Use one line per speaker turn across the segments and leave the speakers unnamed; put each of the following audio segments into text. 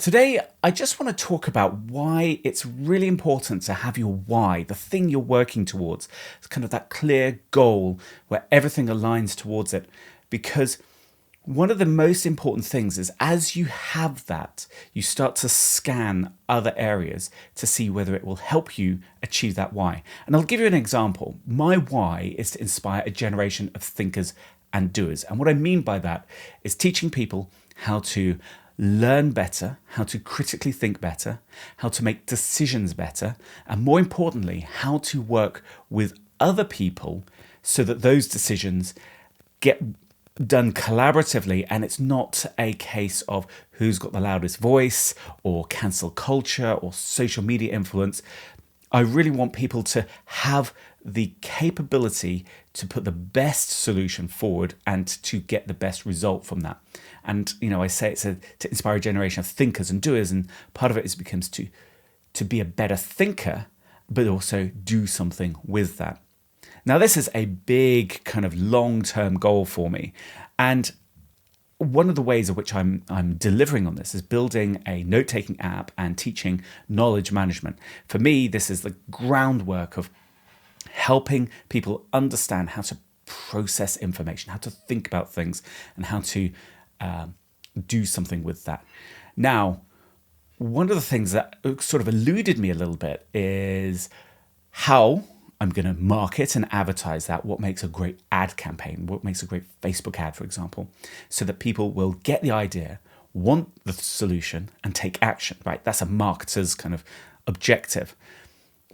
Today, I just want to talk about why it's really important to have your why, the thing you're working towards. It's kind of that clear goal where everything aligns towards it. Because one of the most important things is as you have that, you start to scan other areas to see whether it will help you achieve that why. And I'll give you an example. My why is to inspire a generation of thinkers and doers. And what I mean by that is teaching people how to learn better, how to critically think better, how to make decisions better, and more importantly, how to work with other people so that those decisions get done collaboratively and it's not a case of who's got the loudest voice or cancel culture or social media influence. I really want people to have the capability to put the best solution forward and to get the best result from that. And I say it's to inspire a generation of thinkers and doers, and part of it becomes to be a better thinker, but also do something with that. Now, this is a big kind of long-term goal for me, and one of the ways in which I'm delivering on this is building a note-taking app and teaching knowledge management. For me, this is the groundwork of helping people understand how to process information, how to think about things, and how to do something with that. Now, one of the things that sort of eluded me a little bit is how I'm going to market and advertise that, what makes a great ad campaign, what makes a great Facebook ad, for example, so that people will get the idea, want the solution, and take action, right? That's a marketer's kind of objective.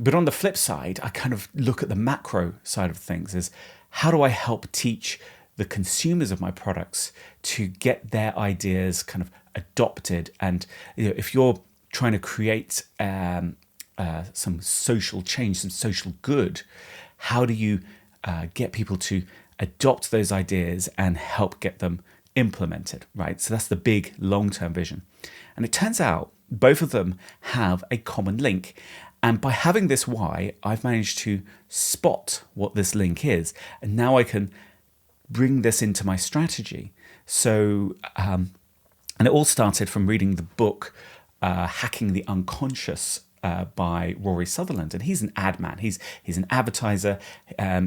But on the flip side, I kind of look at the macro side of things is how do I help teach the consumers of my products to get their ideas kind of adopted? And if you're trying to create some social change, some social good, how do you get people to adopt those ideas and help get them implemented, right? So that's the big long-term vision. And it turns out both of them have a common link. And by having this why, I've managed to spot what this link is. And now I can bring this into my strategy. So, and it all started from reading the book, Hacking the Unconscious, by Rory Sutherland, and he's an ad man. He's an advertiser.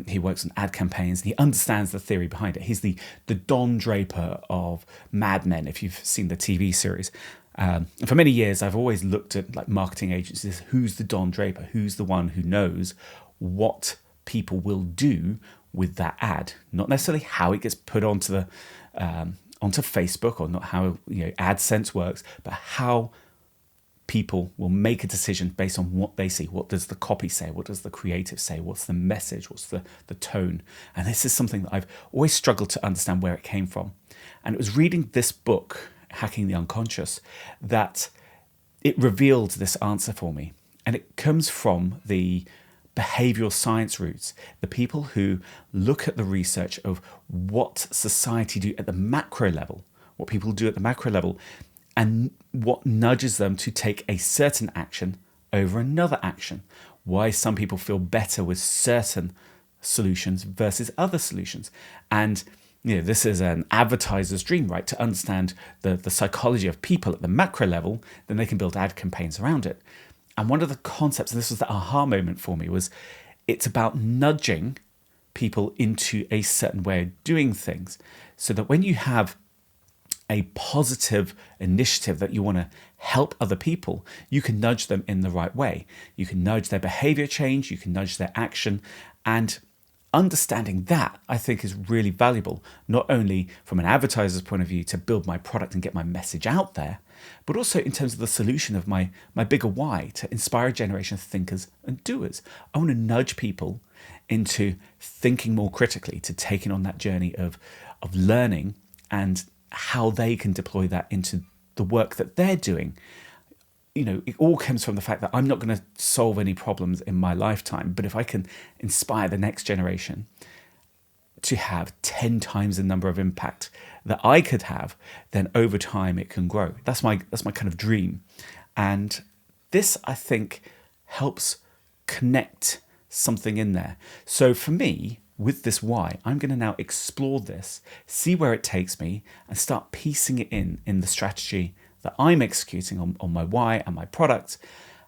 He works on ad campaigns. And he understands the theory behind it. He's the Don Draper of Mad Men, if you've seen the TV series. And for many years, I've always looked at like marketing agencies. Who's the Don Draper? Who's the one who knows what people will do with that ad? Not necessarily how it gets put onto Facebook, or not how AdSense works, but how people will make a decision based on what they see. What does the copy say? What does the creative say? What's the message? What's the tone? And this is something that I've always struggled to understand where it came from. And it was reading this book, Hacking the Unconscious, that it revealed this answer for me. And it comes from the behavioral science roots, the people who look at the research of what society do at the macro level, what people do at the macro level, and what nudges them to take a certain action over another action. Why some people feel better with certain solutions versus other solutions. And this is an advertiser's dream, right? To understand the psychology of people at the macro level, then they can build ad campaigns around it. And one of the concepts, and this was the aha moment for me, was it's about nudging people into a certain way of doing things, so that when you have a positive initiative that you want to help other people, you can nudge them in the right way. You can nudge their behavior change, you can nudge their action, and understanding that, I think, is really valuable, not only from an advertiser's point of view to build my product and get my message out there, but also in terms of the solution of my bigger why, to inspire a generation of thinkers and doers. I want to nudge people into thinking more critically, to taking on that journey of learning and how they can deploy that into the work that they're doing. It all comes from the fact that I'm not going to solve any problems in my lifetime, but if I can inspire the next generation to have 10 times the number of impact that I could have, then over time it can grow. That's my kind of dream. And this, I think, helps connect something in there. So for me, with this why, I'm going to now explore this, see where it takes me, and start piecing it in the strategy that I'm executing on my why and my product,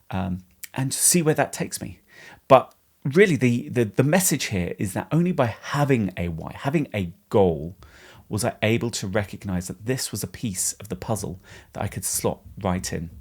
and see where that takes me. But really, the message here is that only by having a why, having a goal, was I able to recognize that this was a piece of the puzzle that I could slot right in.